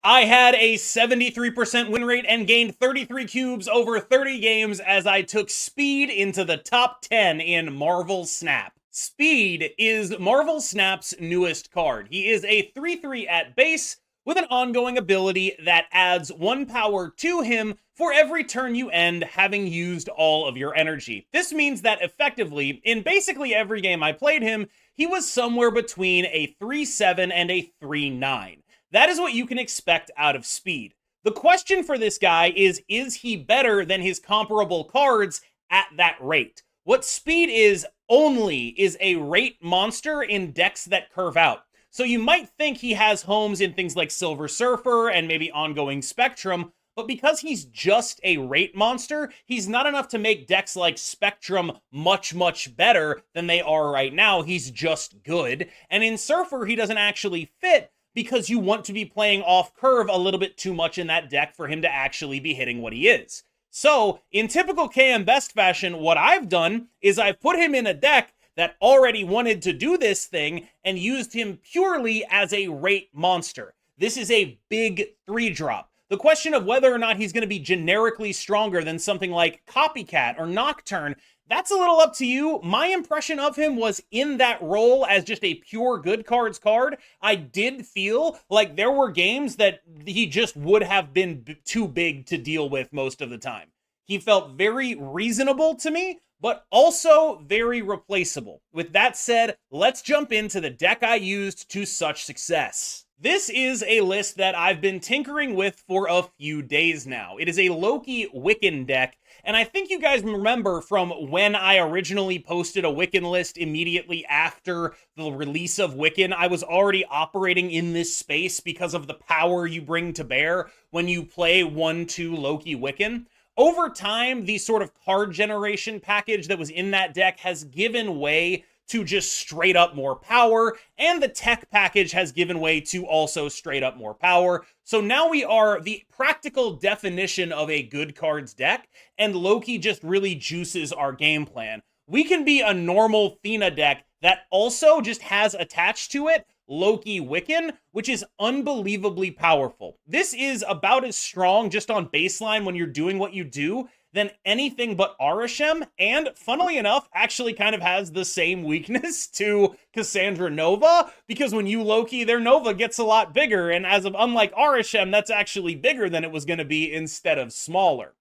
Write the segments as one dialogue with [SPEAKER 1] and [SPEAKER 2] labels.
[SPEAKER 1] I had a 73% win rate and gained 33 cubes over 30 games as I took Speed into the top 10 in Marvel Snap. Speed is Marvel Snap's newest card. He is a 3/3 at base with an ongoing ability that adds 1 power to him for every turn you end having used all of your energy. This means that effectively, in basically every game I played him, he was somewhere between a 3/7 and a 3/9. That is what you can expect out of Speed. The question for this guy is he better than his comparable cards at that rate? What Speed is only is a rate monster in decks that curve out. So you might think he has homes in things like Silver Surfer and maybe Ongoing Spectrum, but because he's just a rate monster, he's not enough to make decks like Spectrum much, much better than they are right now. He's just good. And in Surfer, he doesn't actually fit because you want to be playing off curve a little bit too much in that deck for him to actually be hitting what he is. So, in typical KM Best fashion, what I've done is I've put him in a deck that already wanted to do this thing and used him purely as a rate monster. This is a big 3-drop. The question of whether or not he's going to be generically stronger than something like Copycat or Nocturne, that's a little up to you. My impression of him was in that role as just a pure good cards card. I did feel like there were games that he just would have been too big to deal with most of the time. He felt very reasonable to me, but also very replaceable. With that said, let's jump into the deck I used to such success. This is a list that I've been tinkering with for a few days now. It is a Loki Wiccan deck, and I think you guys remember from when I originally posted a Wiccan list immediately after the release of Wiccan, I was already operating in this space because of the power you bring to bear when you play 1/2 Loki Wiccan. Over time, the sort of card generation package that was in that deck has given way to just straight up more power, and the tech package has given way to also straight up more power. So now we are the practical definition of a good cards deck, and Loki just really juices our game plan. We can be a normal Thena deck that also just has attached to it Loki Wiccan, which is unbelievably powerful. This is about as strong just on baseline when you're doing what you do than anything but Arishem, and funnily enough, actually kind of has the same weakness to Cassandra Nova, because when you Loki, their Nova gets a lot bigger, and unlike Arishem, that's actually bigger than it was going to be instead of smaller.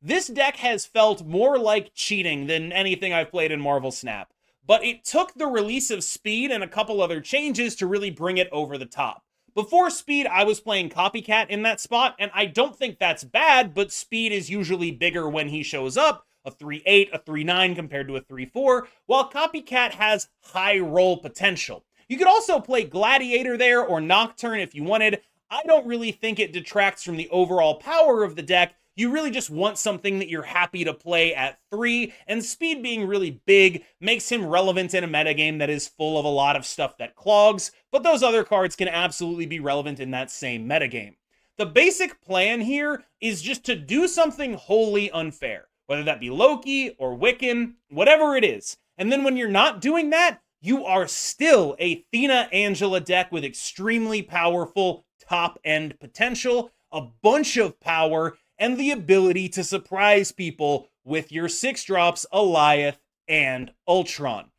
[SPEAKER 1] This deck has felt more like cheating than anything I've played in Marvel Snap, but it took the release of Speed and a couple other changes to really bring it over the top. Before Speed, I was playing Copycat in that spot, and I don't think that's bad, but Speed is usually bigger when he shows up, a 3/8, a 3/9 compared to a 3/4, while Copycat has high roll potential. You could also play Gladiator there or Nocturne if you wanted. I don't really think it detracts from the overall power of the deck. You really just want something that you're happy to play at 3, and Speed being really big makes him relevant in a metagame that is full of a lot of stuff that clogs, but those other cards can absolutely be relevant in that same metagame. The basic plan here is just to do something wholly unfair, whether that be Loki or Wiccan, whatever it is. And then when you're not doing that, you are still a Thena Angela deck with extremely powerful top-end potential, a bunch of power, and the ability to surprise people with your 6-drops, Alioth, and Ultron.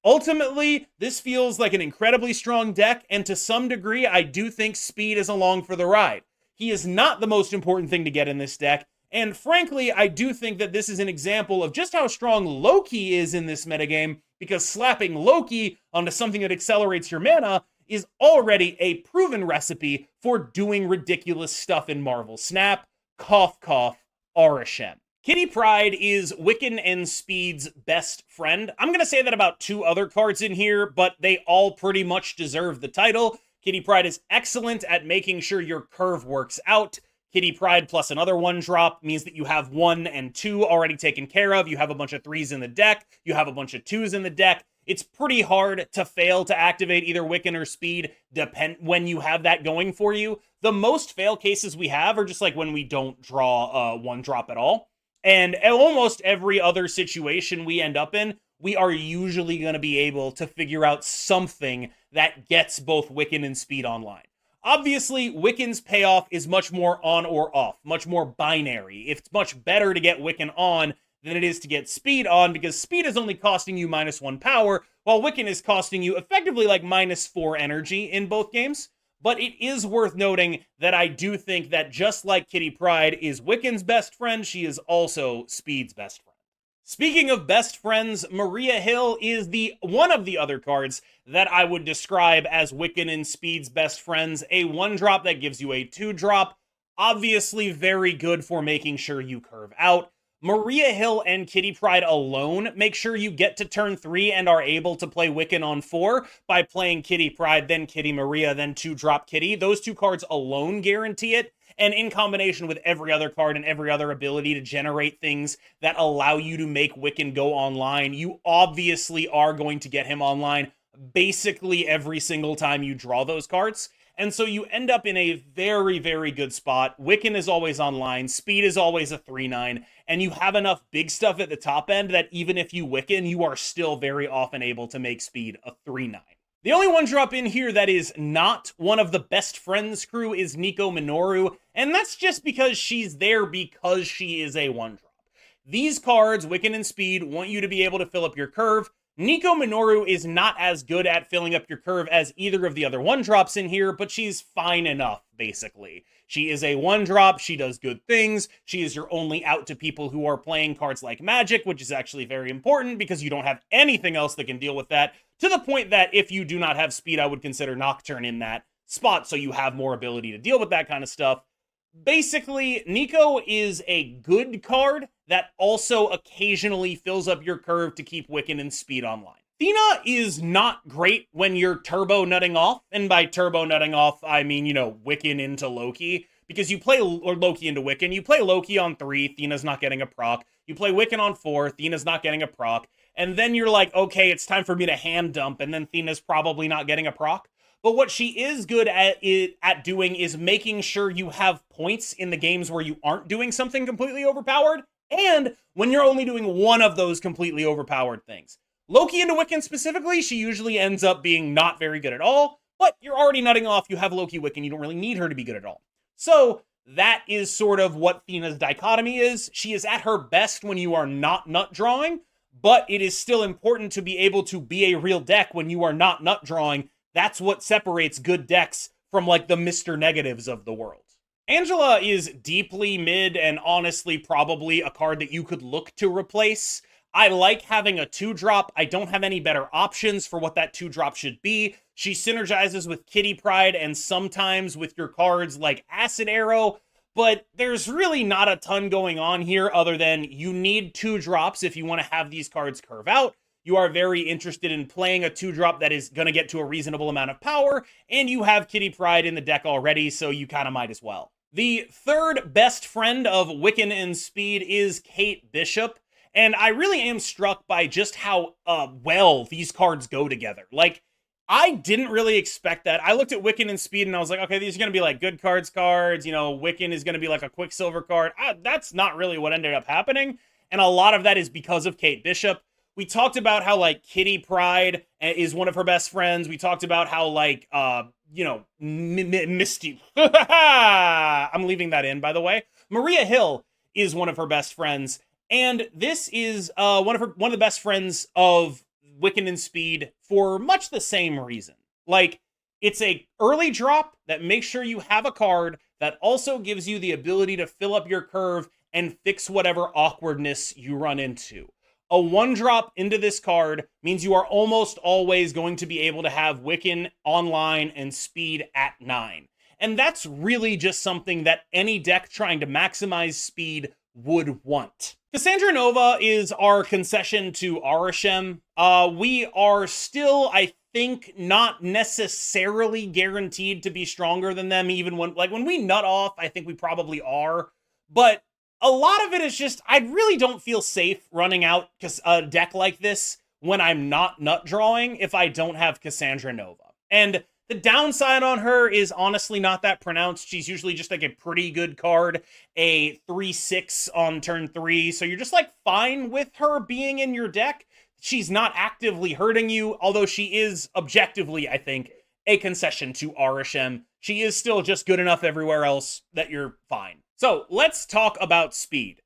[SPEAKER 1] Ultimately, this feels like an incredibly strong deck, and to some degree, I do think Speed is along for the ride. He is not the most important thing to get in this deck, and frankly, I do think that this is an example of just how strong Loki is in this metagame, because slapping Loki onto something that accelerates your mana is already a proven recipe for doing ridiculous stuff in Marvel Snap. Cough, cough, Arishem. Kitty Pryde is Wiccan and Speed's best friend. I'm going to say that about 2 other cards in here, but they all pretty much deserve the title. Kitty Pryde is excellent at making sure your curve works out. Kitty Pryde plus another 1-drop means that you have 1 and 2 already taken care of. You have a bunch of 3s in the deck. You have a bunch of 2s in the deck. It's pretty hard to fail to activate either Wiccan or Speed when you have that going for you. The most fail cases we have are just like when we don't draw 1-drop at all. And almost every other situation we end up in, we are usually going to be able to figure out something that gets both Wiccan and Speed online. Obviously, Wiccan's payoff is much more on or off, much more binary. It's much better to get Wiccan on than it is to get Speed on, because Speed is only costing you -1 power, while Wiccan is costing you effectively like -4 energy in both games. But it is worth noting that I do think that just like Kitty Pryde is Wiccan's best friend, she is also Speed's best friend. Speaking of best friends, Maria Hill is one of the other cards that I would describe as Wiccan and Speed's best friends. A 1-drop that gives you a 2-drop. Obviously very good for making sure you curve out. Maria Hill and Kitty Pryde alone make sure you get to turn 3 and are able to play Wiccan on 4 by playing Kitty Pryde, then Kitty Maria, then 2-drop Kitty. Those 2 cards alone guarantee it. And in combination with every other card and every other ability to generate things that allow you to make Wiccan go online, you obviously are going to get him online basically every single time you draw those cards. And so you end up in a very, very good spot. Wiccan is always online, Speed is always a 3/9, and you have enough big stuff at the top end that even if you Wiccan, you are still very often able to make Speed a 3/9. The only 1-drop in here that is not one of the best friends crew is Nico Minoru, and that's just because she's there because she is a 1-drop. These cards, Wiccan and Speed, want you to be able to fill up your curve. Nico Minoru is not as good at filling up your curve as either of the other 1-drops in here, but she's fine enough, basically. She is a 1-drop, she does good things, she is your only out to people who are playing cards like Magic, which is actually very important because you don't have anything else that can deal with that, to the point that if you do not have Speed, I would consider Nocturne in that spot, so you have more ability to deal with that kind of stuff. Basically, Nico is a good card that also occasionally fills up your curve to keep Wiccan and Speed online. Thena is not great when you're turbo nutting off, and by turbo nutting off, I mean, Wiccan into Loki, because you play Loki into Wiccan, you play Loki on 3, Thena's not getting a proc, you play Wiccan on 4, Thena's not getting a proc, and then you're like, okay, it's time for me to hand dump, and then Thena's probably not getting a proc. But what she is good at doing is making sure you have points in the games where you aren't doing something completely overpowered, and when you're only doing one of those completely overpowered things. Loki into Wiccan specifically, she usually ends up being not very good at all, but you're already nutting off, you have Loki Wiccan, you don't really need her to be good at all. So that is sort of what Thena's dichotomy is. She is at her best when you are not nut drawing, but it is still important to be able to be a real deck when you are not nut drawing. That's what separates good decks from like the Mr. Negatives of the world. Angela is deeply mid and honestly probably a card that you could look to replace. I like having a 2-drop. I don't have any better options for what that 2-drop should be. She synergizes with Kitty Pryde and sometimes with your cards like Acid Arrow, but there's really not a ton going on here other than you need 2-drops if you want to have these cards curve out. You are very interested in playing a 2-drop that is going to get to a reasonable amount of power, and you have Kitty Pryde in the deck already, so you kind of might as well. The third best friend of Wiccan and Speed is Kate Bishop, and I really am struck by just how well these cards go together. Like, I didn't really expect that. I looked at Wiccan and Speed, and I was like, okay, these are going to be like good cards, Wiccan is going to be like a Quicksilver card. That's not really what ended up happening, and a lot of that is because of Kate Bishop. We talked about how, like, Kitty Pryde is one of her best friends. We talked about how, like, Misty. I'm leaving that in, by the way. Maria Hill is one of her best friends. And this is one of the best friends of Wiccan and Speed for much the same reason. Like, it's a early drop that makes sure you have a card that also gives you the ability to fill up your curve and fix whatever awkwardness you run into. A 1-drop into this card means you are almost always going to be able to have Wiccan online and Speed at 9. And that's really just something that any deck trying to maximize Speed would want. Cassandra Nova is our concession to Arishem. We are still, I think, not necessarily guaranteed to be stronger than them, even when we nut off, I think we probably are. But a lot of it is just, I really don't feel safe running out a deck like this when I'm not nut drawing if I don't have Cassandra Nova. And the downside on her is honestly not that pronounced. She's usually just like a pretty good card, a 3/6 on turn 3. So you're just like fine with her being in your deck. She's not actively hurting you, although she is objectively, I think, a concession to Arishem. she is still just good enough everywhere else that you're fine. So let's talk about speed.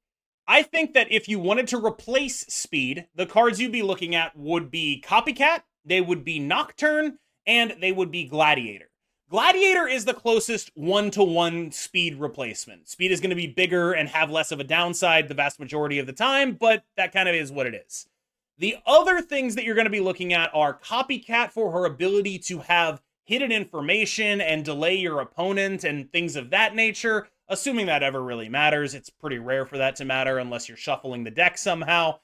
[SPEAKER 1] I think that if you wanted to replace speed, the cards you'd be looking at would be Copycat, they would be Nocturne, and they would be Gladiator. Gladiator is the closest one-to-one speed replacement. Speed is going to be bigger and have less of a downside the vast majority of the time, but that kind of is what it is. The other things that you're going to be looking at are Copycat for her ability to have hidden information and delay your opponent and things of that nature, assuming that ever really matters. It's pretty rare for that to matter unless you're shuffling the deck somehow.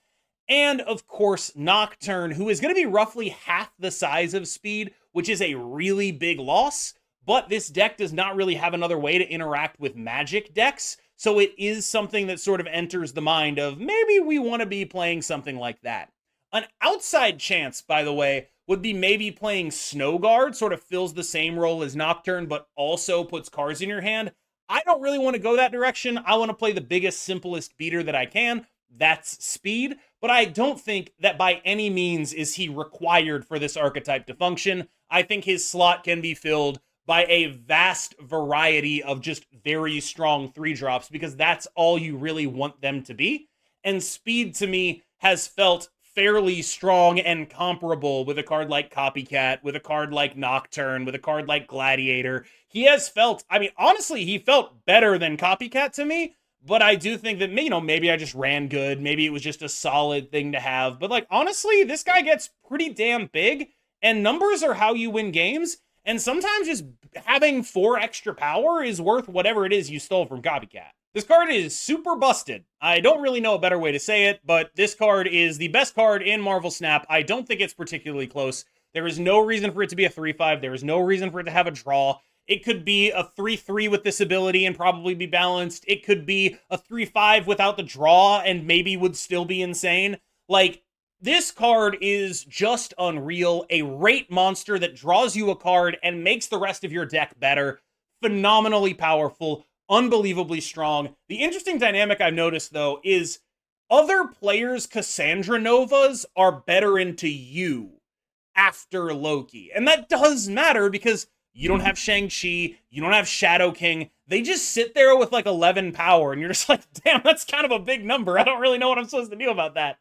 [SPEAKER 1] And of course, Nocturne, who is going to be roughly half the size of Speed, which is a really big loss, but this deck does not really have another way to interact with Magic decks, so it is something that sort of enters the mind of maybe we want to be playing something like that. An outside chance, by the way, would be maybe playing Snow Guard, sort of fills the same role as Nocturne, but also puts cards in your hand. I don't really want to go that direction. I want to play the biggest, simplest beater that I can. That's Speed, but I don't think that by any means is he required for this archetype to function. I think his slot can be filled by a vast variety of just very strong 3-drops, because that's all you really want them to be. And Speed, to me, has felt fairly strong and comparable with a card like Copycat, with a card like Nocturne, with a card like Gladiator. He has felt, I mean, honestly, he felt better than Copycat to me, but I do think that, you know, maybe I just ran good. Maybe it was just a solid thing to have. But, like, honestly, this guy gets pretty damn big, and numbers are how you win games. And sometimes just having 4 extra power is worth whatever it is you stole from Copycat. This card is super busted. I don't really know a better way to say it, but this card is the best card in Marvel Snap. I don't think it's particularly close. There is no reason for it to be a 3/5. There is no reason for it to have a draw. It could be a 3/3 with this ability and probably be balanced. It could be a 3/5 without the draw and maybe would still be insane. Like, this card is just unreal. A rate monster that draws you a card and makes the rest of your deck better. Phenomenally powerful. Unbelievably strong. The interesting dynamic I've noticed, though, is other players' Cassandra Novas are better into you after Loki. And that does matter because you don't have Shang-Chi, you don't have Shadow King. They just sit there with like 11 power, and you're just like, damn, that's kind of a big number. I don't really know what I'm supposed to do about that.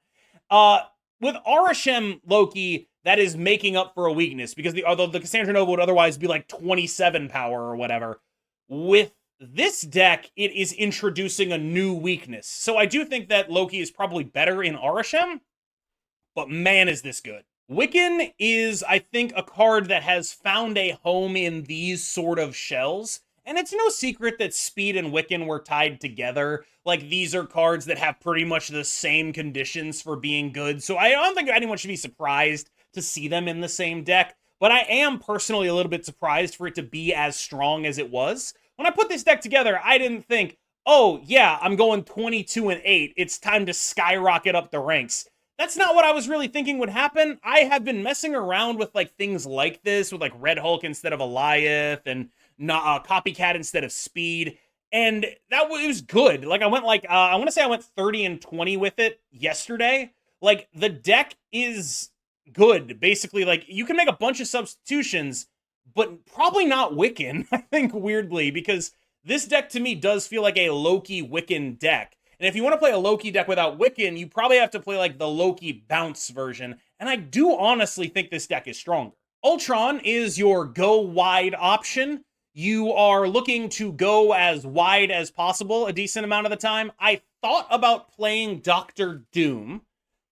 [SPEAKER 1] With Arishem Loki, that is making up for a weakness, because although the Cassandra Nova would otherwise be like 27 power or whatever, with this deck, it is introducing a new weakness. So I do think that Loki is probably better in Arishem, but man, is this good. Wiccan is, I think, a card that has found a home in these sort of shells. And it's no secret that Speed and Wiccan were tied together. Like, these are cards that have pretty much the same conditions for being good. So I don't think anyone should be surprised to see them in the same deck. But I am personally a little bit surprised for it to be as strong as it was. When I put this deck together, I didn't think, oh yeah, I'm going 22-8. It's time to skyrocket up the ranks. That's not what I was really thinking would happen. I have been messing around with like things like this, with like Red Hulk instead of Eliath, and Copycat instead of Speed, and it was good. Like, I went like, I want to say I went 30-20 with it yesterday. Like, the deck is good. Basically, like, you can make a bunch of substitutions, but probably not Wiccan, I think, weirdly, because this deck to me does feel like a Loki Wiccan deck. And if you want to play a Loki deck without Wiccan, you probably have to play like the Loki bounce version. And I do honestly think this deck is stronger. Ultron is your go wide option. You are looking to go as wide as possible a decent amount of the time. I thought about playing Dr. Doom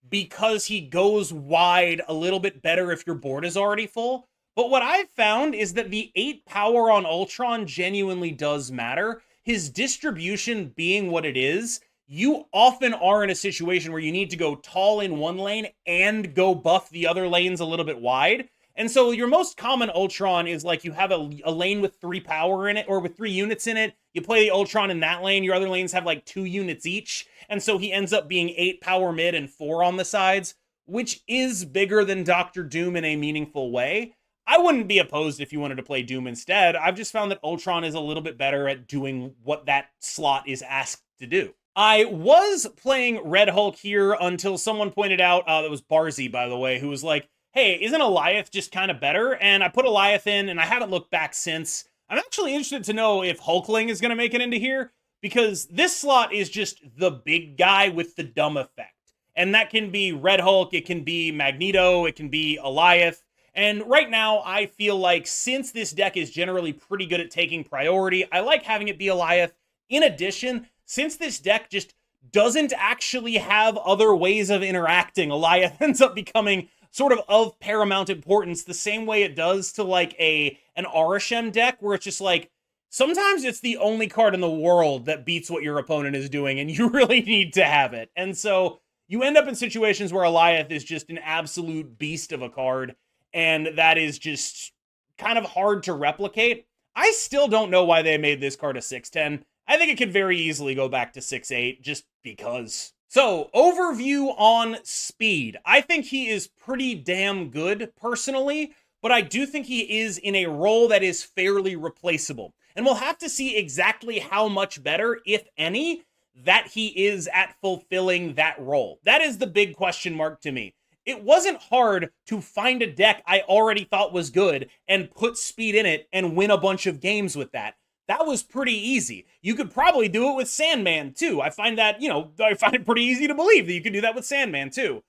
[SPEAKER 1] because he goes wide a little bit better if your board is already full. But what I've found is that the 8 power on Ultron genuinely does matter. His distribution being what it is, you often are in a situation where you need to go tall in one lane and go buff the other lanes a little bit wide. And so your most common Ultron is like you have a lane with 3 power in it, or with 3 units in it. You play the Ultron in that lane. Your other lanes have like 2 units each. And so he ends up being 8 power mid and 4 on the sides, which is bigger than Dr. Doom in a meaningful way. I wouldn't be opposed if you wanted to play Doom instead. I've just found that Ultron is a little bit better at doing what that slot is asked to do. I was playing Red Hulk here until someone pointed out, that was Barzy, by the way, who was like, hey, isn't Eliath just kind of better? And I put Eliath in, and I haven't looked back since. I'm actually interested to know if Hulkling is going to make it into here, because this slot is just the big guy with the dumb effect. And that can be Red Hulk, it can be Magneto, it can be Eliath. And right now, I feel like since this deck is generally pretty good at taking priority, I like having it be Eliath. In addition, since this deck just doesn't actually have other ways of interacting, Eliath ends up becoming sort of paramount importance, the same way it does to like an Arishem deck, where it's just like sometimes it's the only card in the world that beats what your opponent is doing, and you really need to have it. And so you end up in situations where Eliath is just an absolute beast of a card, and that is just kind of hard to replicate. I still don't know why they made this card a 6/10. I think it could very easily go back to 6/8 just because. So, overview on speed. I think he is pretty damn good personally, but I do think he is in a role that is fairly replaceable. And we'll have to see exactly how much better, if any, that he is at fulfilling that role. That is the big question mark to me. It wasn't hard to find a deck I already thought was good and put speed in it and win a bunch of games with that. That was pretty easy. You could probably do it with Sandman too. I find that, I find it pretty easy to believe that you could do that with Sandman too.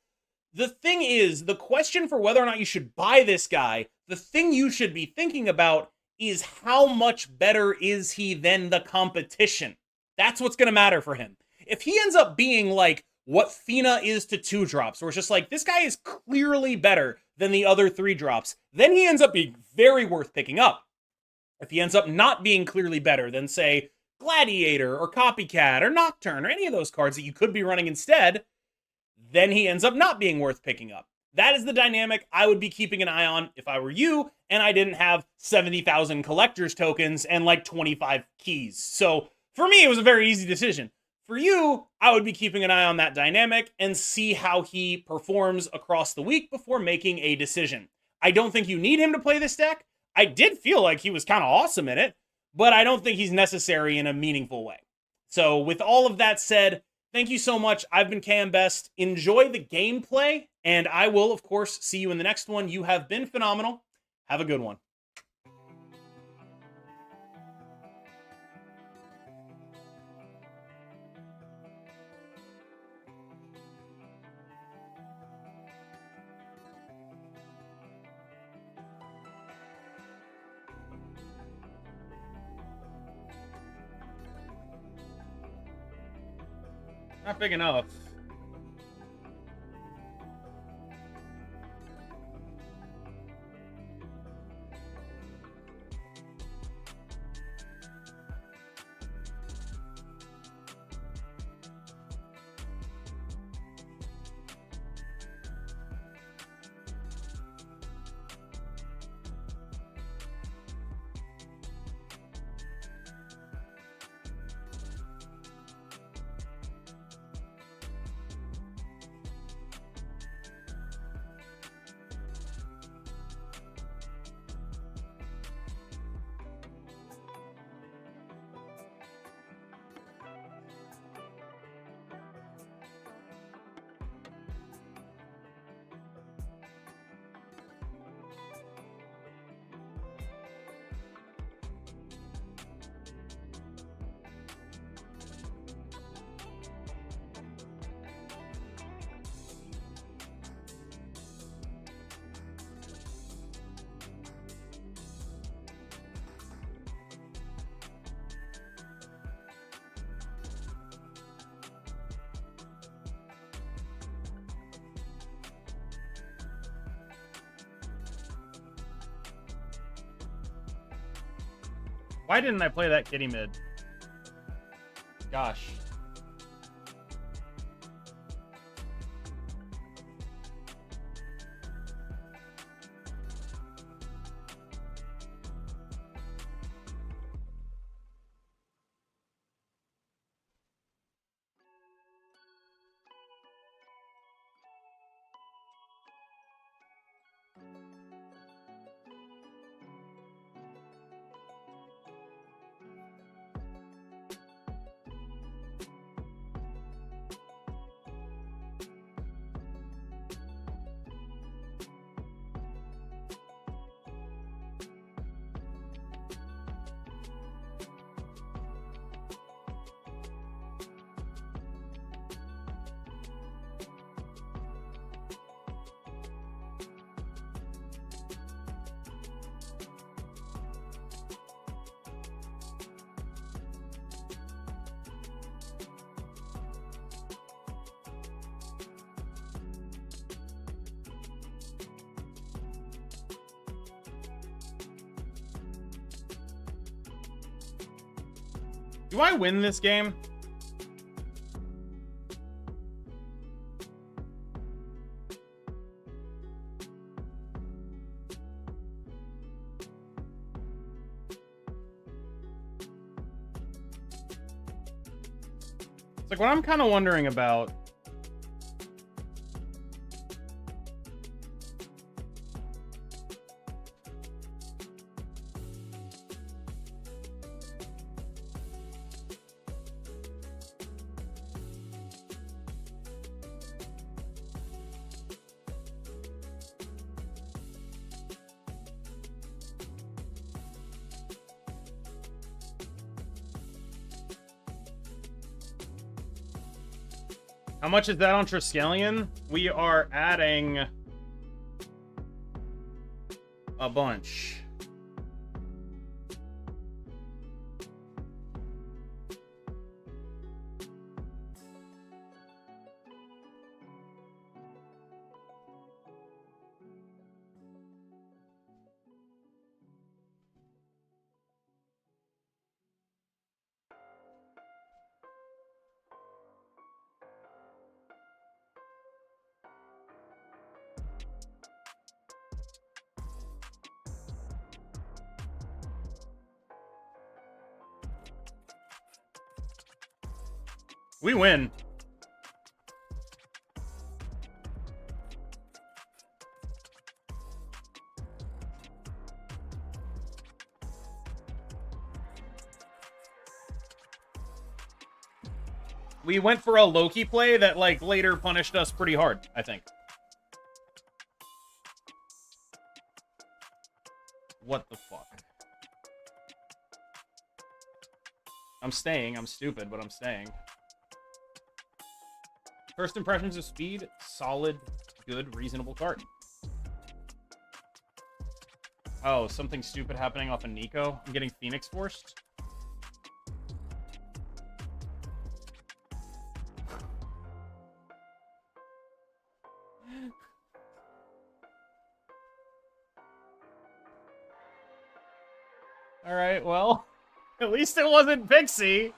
[SPEAKER 1] The thing is, the question for whether or not you should buy this guy, the thing you should be thinking about is how much better is he than the competition? That's what's going to matter for him. If he ends up being like what Fina is to 2-drops, where it's just like, this guy is clearly better than the other 3-drops, then he ends up being very worth picking up. If he ends up not being clearly better than, say, Gladiator or Copycat or Nocturne or any of those cards that you could be running instead, then he ends up not being worth picking up. That is the dynamic I would be keeping an eye on if I were you and I didn't have 70,000 collector's tokens and like 25 keys. So for me, it was a very easy decision. For you, I would be keeping an eye on that dynamic and see how he performs across the week before making a decision. I don't think you need him to play this deck. I did feel like he was kind of awesome in it, but I don't think he's necessary in a meaningful way. So with all of that said, thank you so much. I've been KM Best. Enjoy the gameplay, and I will, of course, see you in the next one. You have been phenomenal. Have a good one. Not big enough. Why didn't I play that kitty mid? Gosh. Do I win this game? It's like what I'm kind of wondering about. How much is that on Triskelion? We are adding a bunch. We win. We went for a Loki play that, like, later punished us pretty hard, I think. What the fuck? I'm staying. I'm stupid, but I'm staying. First impressions of Speed, solid, good, reasonable card. Oh, something stupid happening off of Nico. I'm getting Phoenix Forced. Alright, well, at least it wasn't Pixie.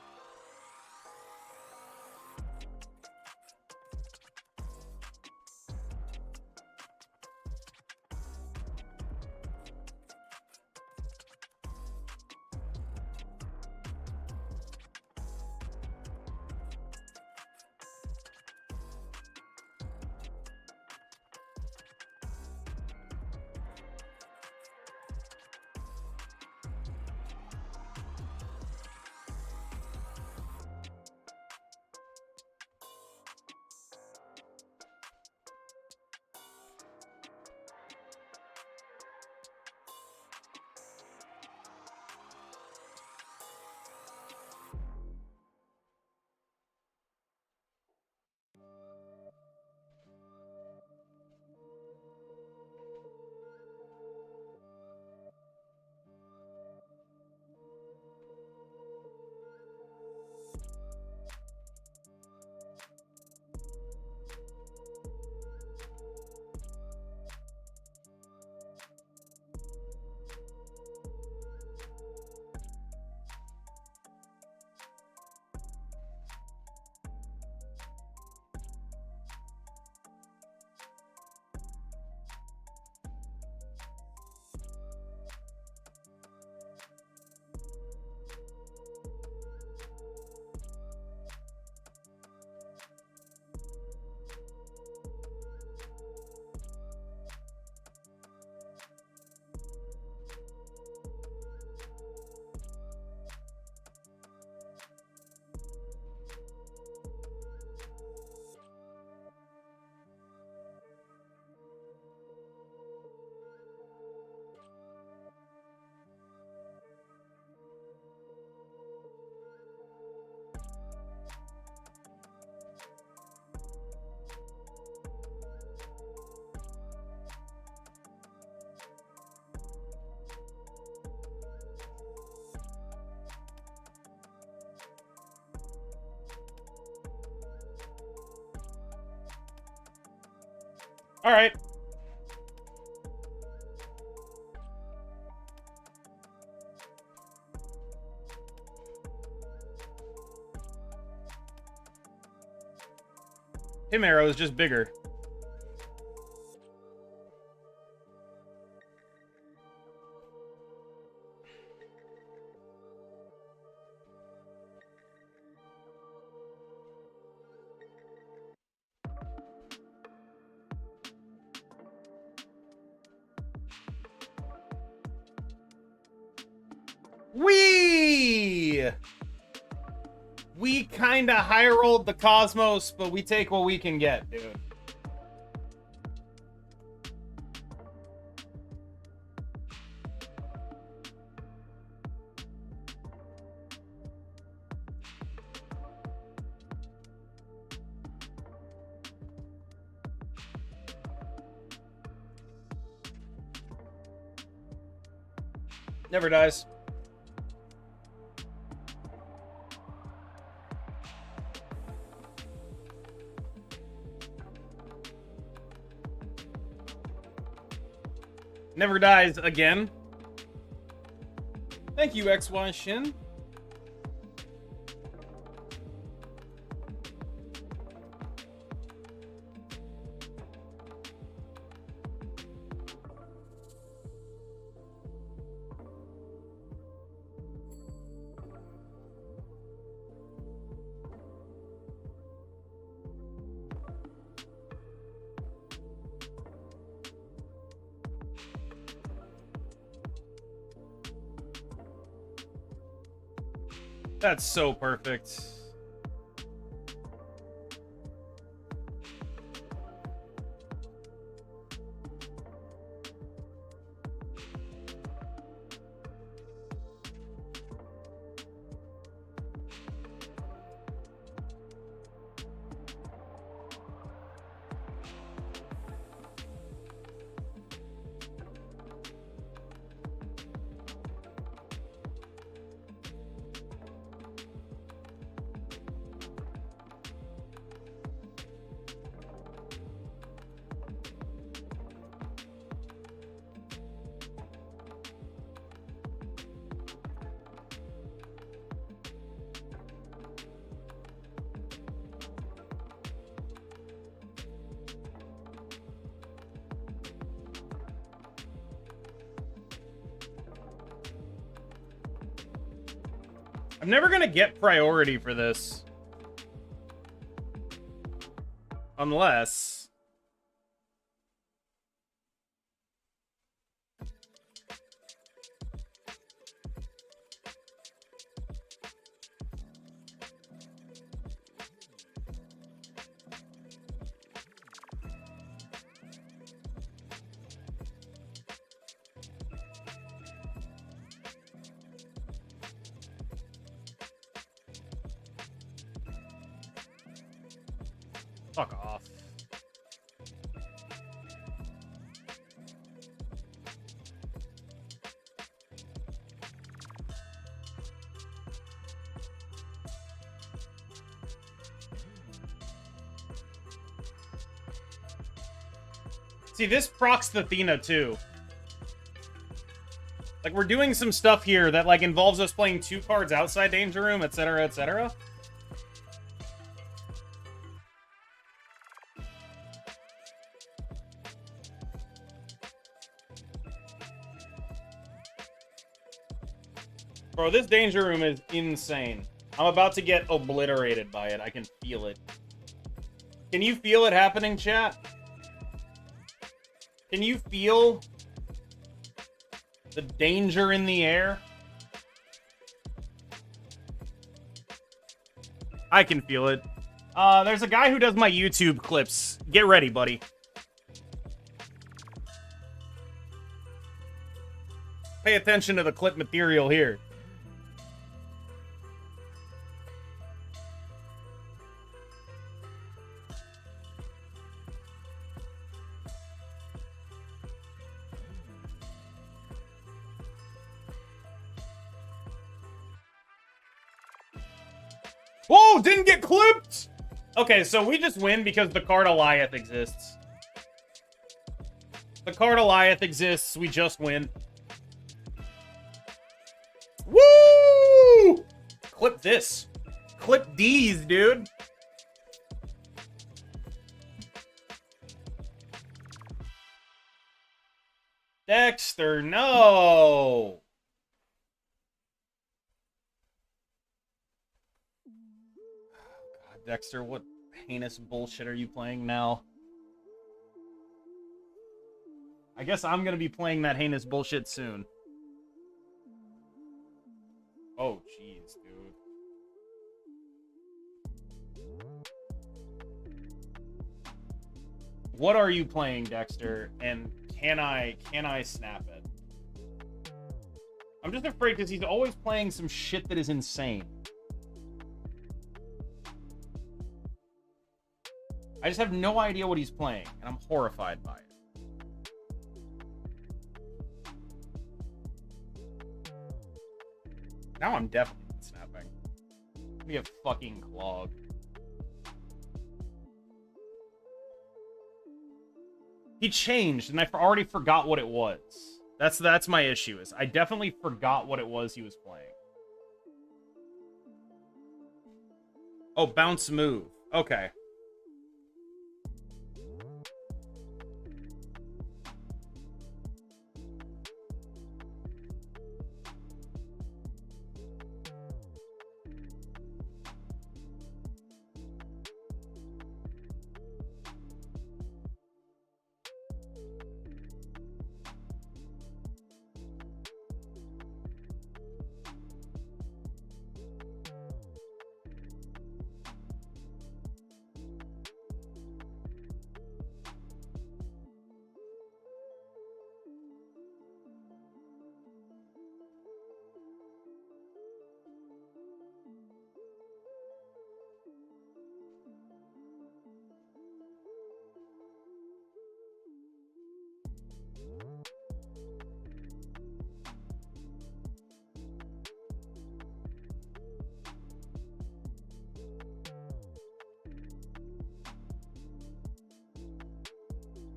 [SPEAKER 1] All right. Tim Arrow is just bigger. We kinda high rolled the Cosmos, but we take what we can get, dude. Never dies. Never dies again. Thank you, XY Shin. That's so perfect. I'm never gonna get priority for this. Unless... Fuck off. See, this procs the Athena too. Like, we're doing some stuff here that, like, involves us playing 2 cards outside Danger Room, etc., etc. Bro, this Danger Room is insane. I'm about to get obliterated by it. I can feel it. Can you feel it happening, chat? Can you feel the danger in the air? I can feel it. There's a guy who does my YouTube clips. Get ready, buddy. Pay attention to the clip material here. Whoa, didn't get clipped! Okay, so we just win because the card Eliath exists. The card Eliath exists, we just win. Woo! Clip this. Clip these, dude. Dexter, no! God, Dexter, what heinous bullshit are you playing now? I guess I'm gonna be playing that heinous bullshit soon. Oh, jeez, dude. What are you playing, Dexter? And can I snap it? I'm just afraid because he's always playing some shit that is insane. I just have no idea what he's playing, and I'm horrified by it. Now I'm definitely not snapping. Be a fucking clog. He changed, and I already forgot what it was. That's my issue, is I definitely forgot what it was he was playing. Oh, bounce move. Okay.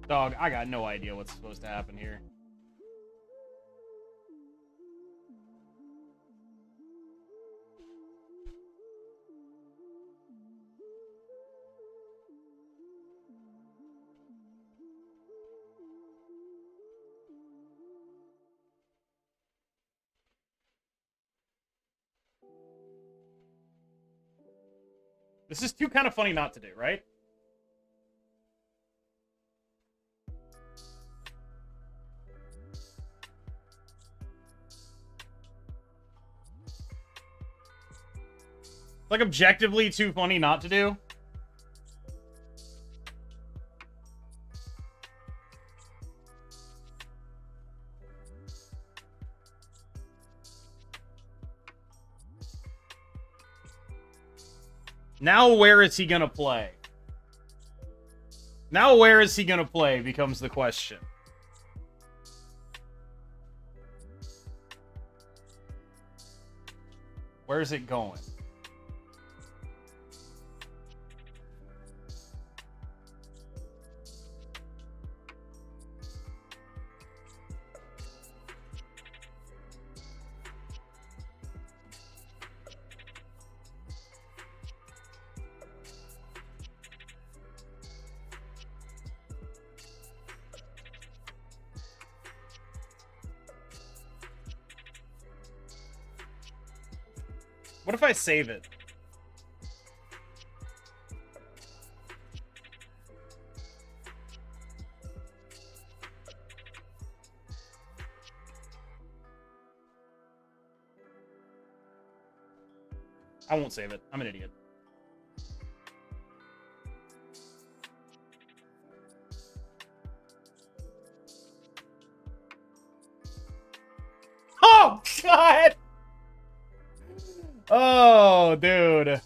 [SPEAKER 1] Dog, I got no idea what's supposed to happen here. This is too kind of funny not to do, right? Like, objectively too funny not to do. Now where is he gonna play? Now where is he gonna play becomes the question. Where is it going? What if I save it? I won't save it. I'm an idiot. Oh, God! Oh, dude.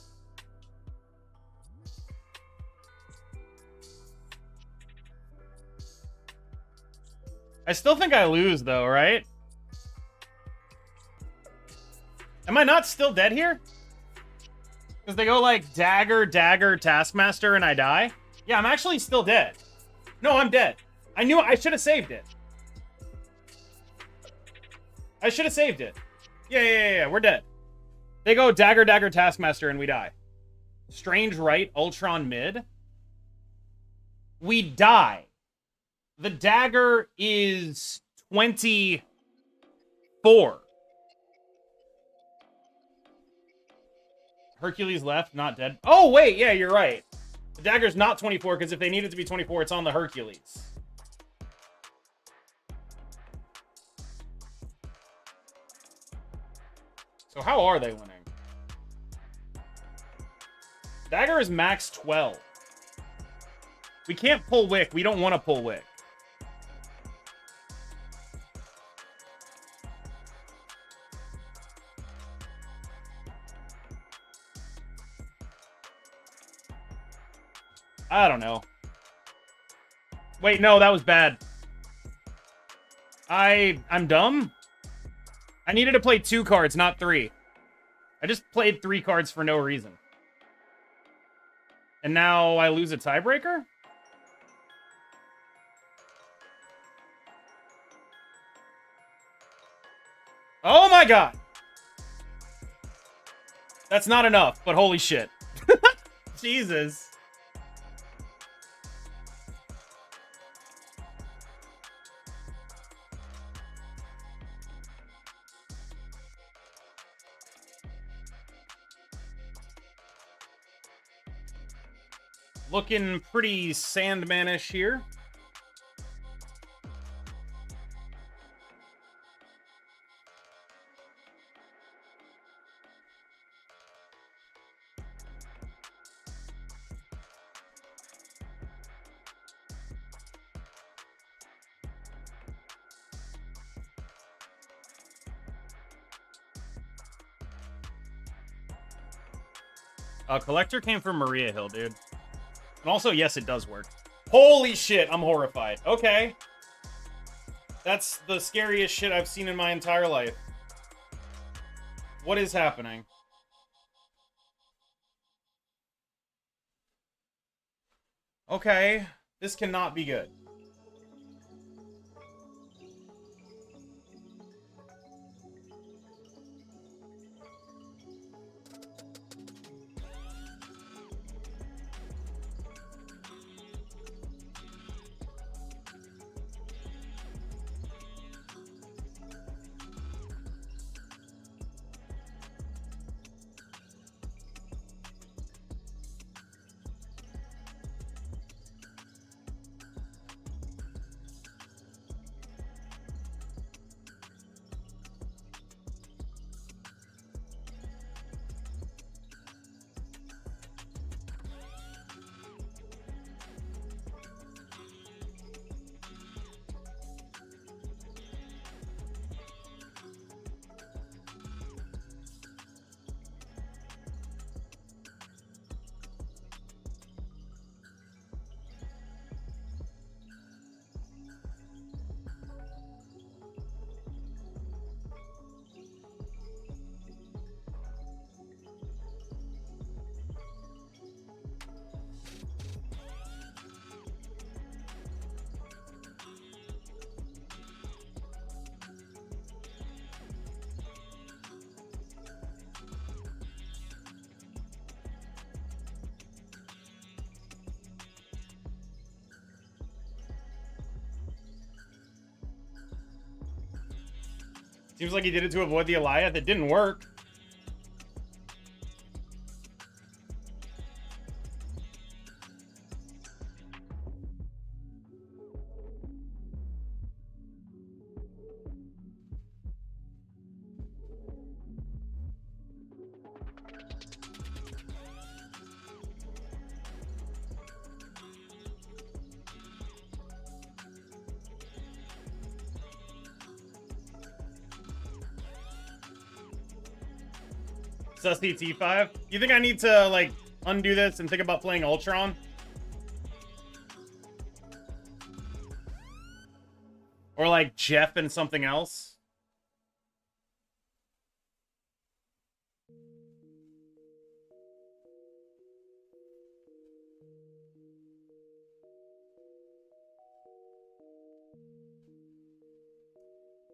[SPEAKER 1] I still think I lose, though, right? Am I not still dead here? Because they go like dagger, dagger, taskmaster, and I die? Yeah, I'm actually still dead. No, I'm dead. I knew I should have saved it. I should have saved it. Yeah, we're dead. They go dagger, dagger, taskmaster, and we die. Strange right, Ultron mid. We die. The dagger is 24. Hercules left, not dead. Oh, wait, yeah, you're right. The dagger's not 24, because if they need it to be 24, it's on the Hercules. So how are they winning? Dagger is max 12. We can't pull Wick. We don't want to pull Wick. I don't know. Wait, no, that was bad. I'm dumb? I needed to play 2 cards, not 3. I just played 3 cards for no reason. And now I lose a tiebreaker? Oh my god! That's not enough, but holy shit. Jesus. Looking pretty Sandman-ish here. Collector came from Maria Hill, dude. And also, yes, it does work. Holy shit, I'm horrified. Okay. That's the scariest shit I've seen in my entire life. What is happening? Okay. This cannot be good. Seems like he did it to avoid the Eliath. It didn't work. Sussy T5. You think I need to, like, undo this and think about playing Ultron? Or, like, Jeff and something else?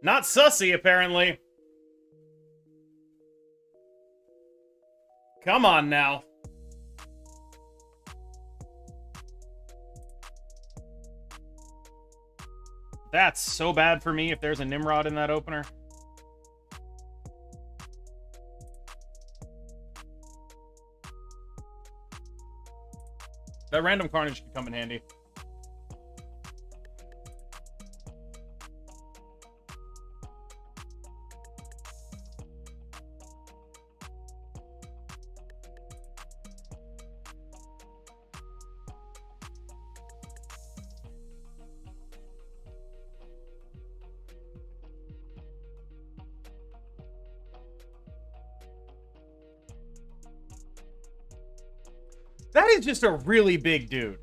[SPEAKER 1] Not Sussy, apparently. Come on now. That's so bad for me if there's a Nimrod in that opener. That random Carnage could come in handy. That is just a really big dude.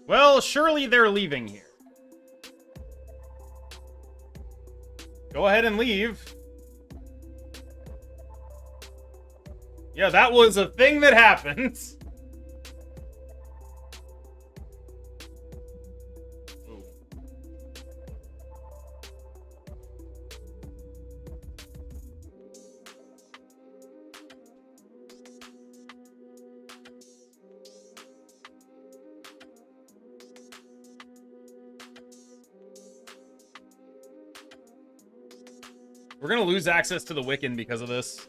[SPEAKER 1] Well, surely they're leaving here. Go ahead and leave. Yeah, that was a thing that happened. Ooh. We're gonna lose access to the Wiccan because of this.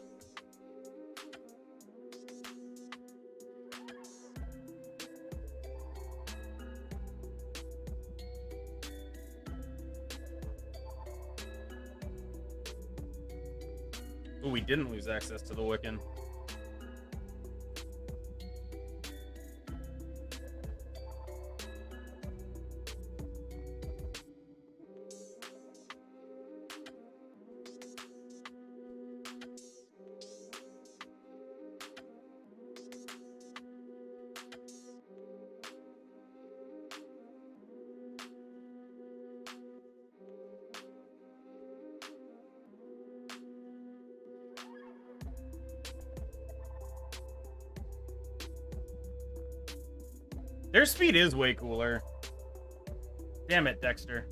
[SPEAKER 1] Oh, we didn't lose access to the Wiccan. Their speed is way cooler. Damn it, Dexter.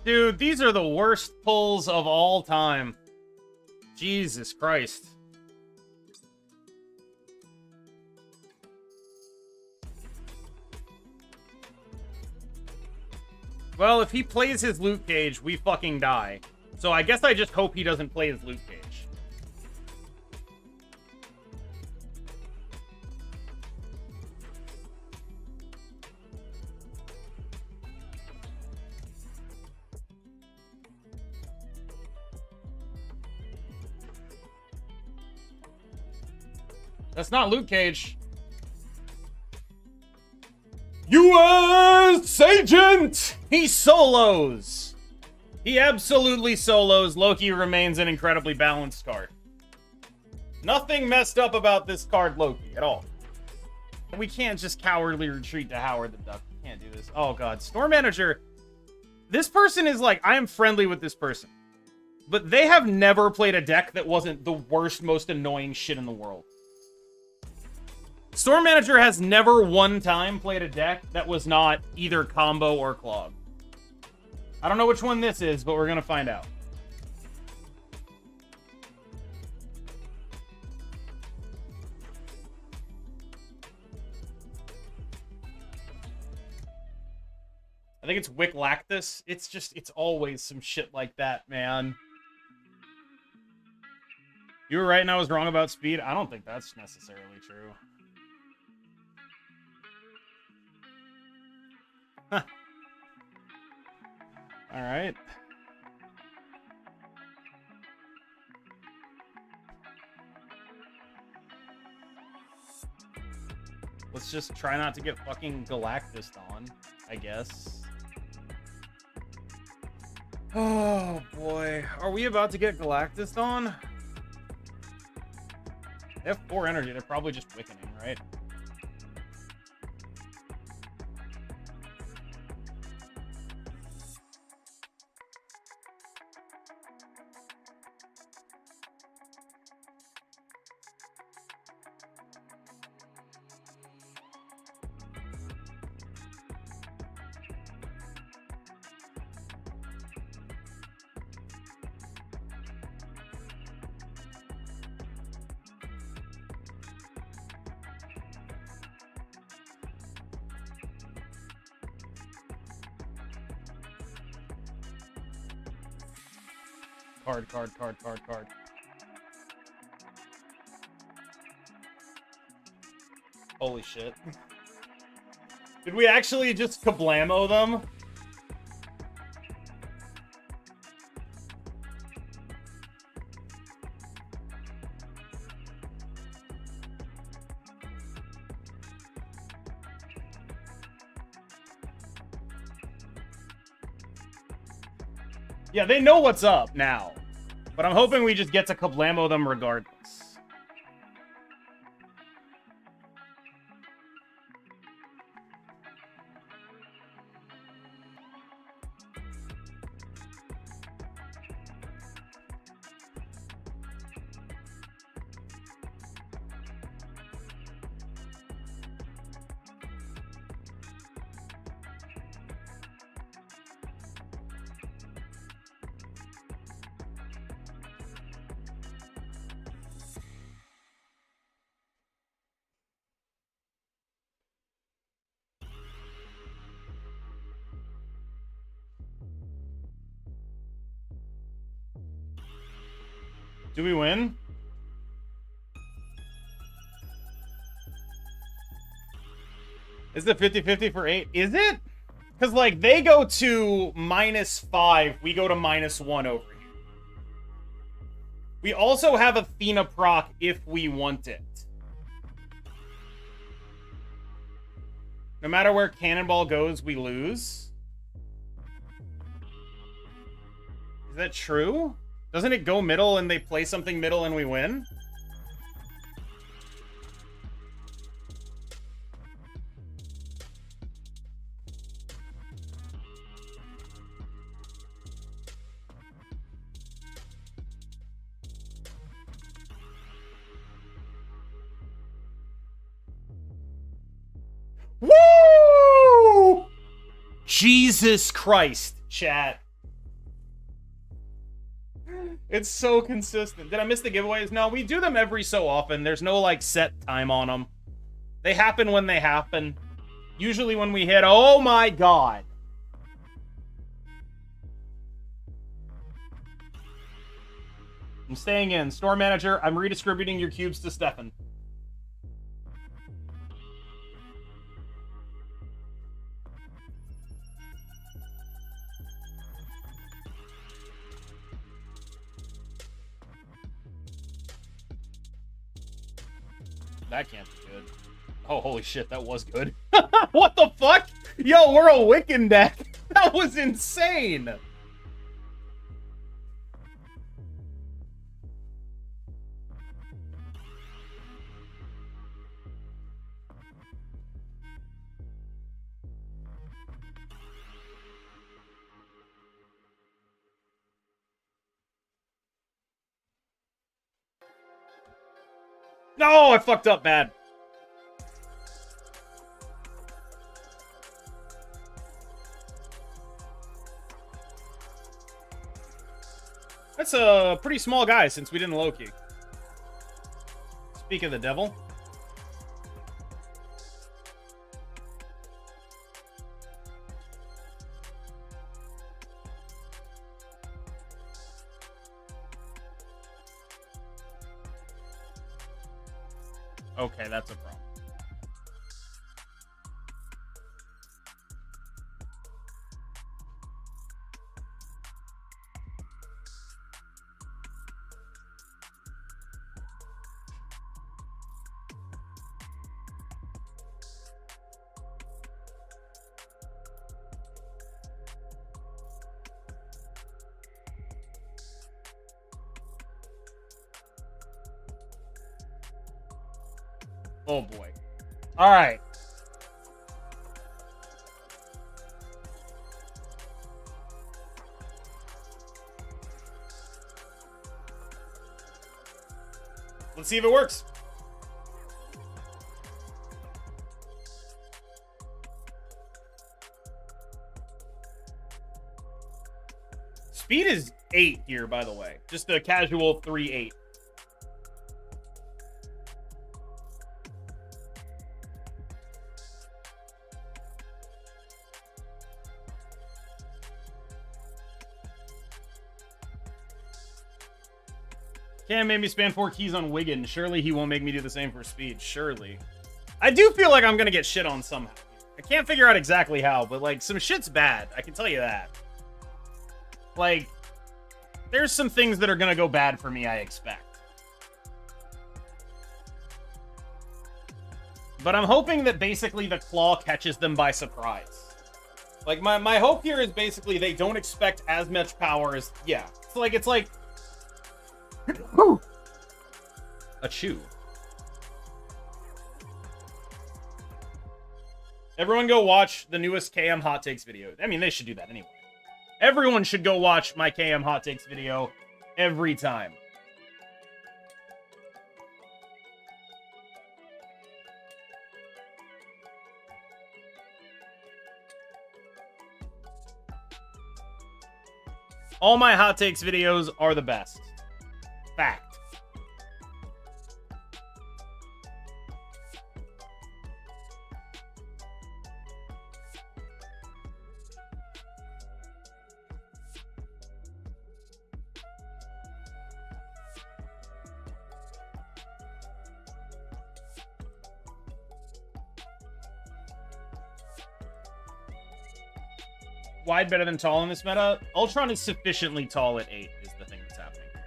[SPEAKER 1] Dude, these are the worst pulls of all time. Jesus Christ. Well, if he plays his loot cage, we fucking die. So I guess I just hope he doesn't play his loot cage. That's not loot cage. U.S. Agent! He solos! He absolutely solos. Loki remains an incredibly balanced card. Nothing messed up about this card, Loki, at all. We can't just cowardly retreat to Howard the Duck. We can't do this. Oh, God. Storm Manager. This person is like, I am friendly with this person. But they have never played a deck that wasn't the worst, most annoying shit in the world. Storm Manager has never one time played a deck that was not either combo or clog. I don't know which one this is, but we're gonna find out. I think it's Wick Lactus. It's always some shit like that, man. You were right and I was wrong about speed. I don't think that's necessarily true. All right. Let's just try not to get fucking Galactus on, I guess. Oh boy. Are we about to get Galactus on? They have 4 energy. They're probably just Wickening, right? Card. Holy shit. Did we actually just kablamo them? Yeah, they know what's up now. But I'm hoping we just get to kablamo them regardless. Do we win? Is it 50-50 for 8? Is it? Because, like, they go to -5. We go to -1 over here. We also have Athena proc if we want it. No matter where Cannonball goes, we lose. Is that true? Doesn't it go middle and they play something middle and we win? Woo! Jesus Christ, chat. It's so consistent. Did I miss the giveaways? No, we do them every so often. There's no, like, set time on them. They happen when they happen. Usually when we hit... Oh, my God. I'm staying in. Store manager, I'm redistributing your cubes to Stefan. That can't be good. Oh, holy shit, that was good. What the fuck? Yo, we're a Wiccan deck. That was insane. No, I fucked up bad. That's a pretty small guy since we didn't low-key. Speak of the devil. Okay, that's a problem. Oh boy. All right. Let's see if it works. Speed is 8 here, by the way. Just a casual 3-8. Cam made me spam 4 keys on Wigan. Surely he won't make me do the same for Speed. Surely. I do feel like I'm going to get shit on somehow. I can't figure out exactly how, but, like, some shit's bad. I can tell you that. Like, there's some things that are going to go bad for me, I expect. But I'm hoping that basically the claw catches them by surprise. Like, my hope here is basically they don't expect as much power as... Yeah. It's like... A chew. Everyone go watch the newest KM Hot Takes video. I mean, they should do that anyway. Everyone should go watch my KM Hot Takes video every time. All my Hot Takes videos are the best. Fact. Wide better than tall in this meta? Ultron is sufficiently tall at 8 is the thing that's happening here.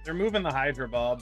[SPEAKER 1] They're moving the Hydra Bob.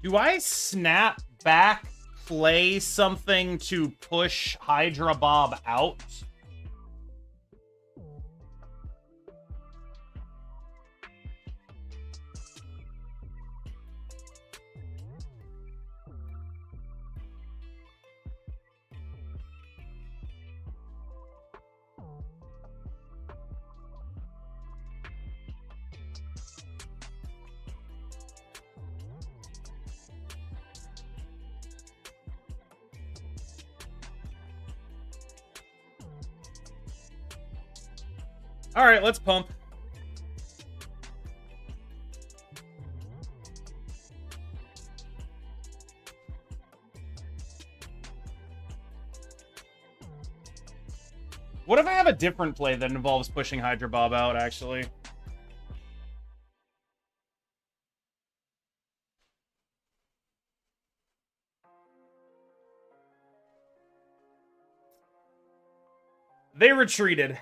[SPEAKER 1] Do I snap back, play something to push Hydra Bob out? All right, let's pump. What if I have a different play that involves pushing Hydra Bob out, actually? They retreated.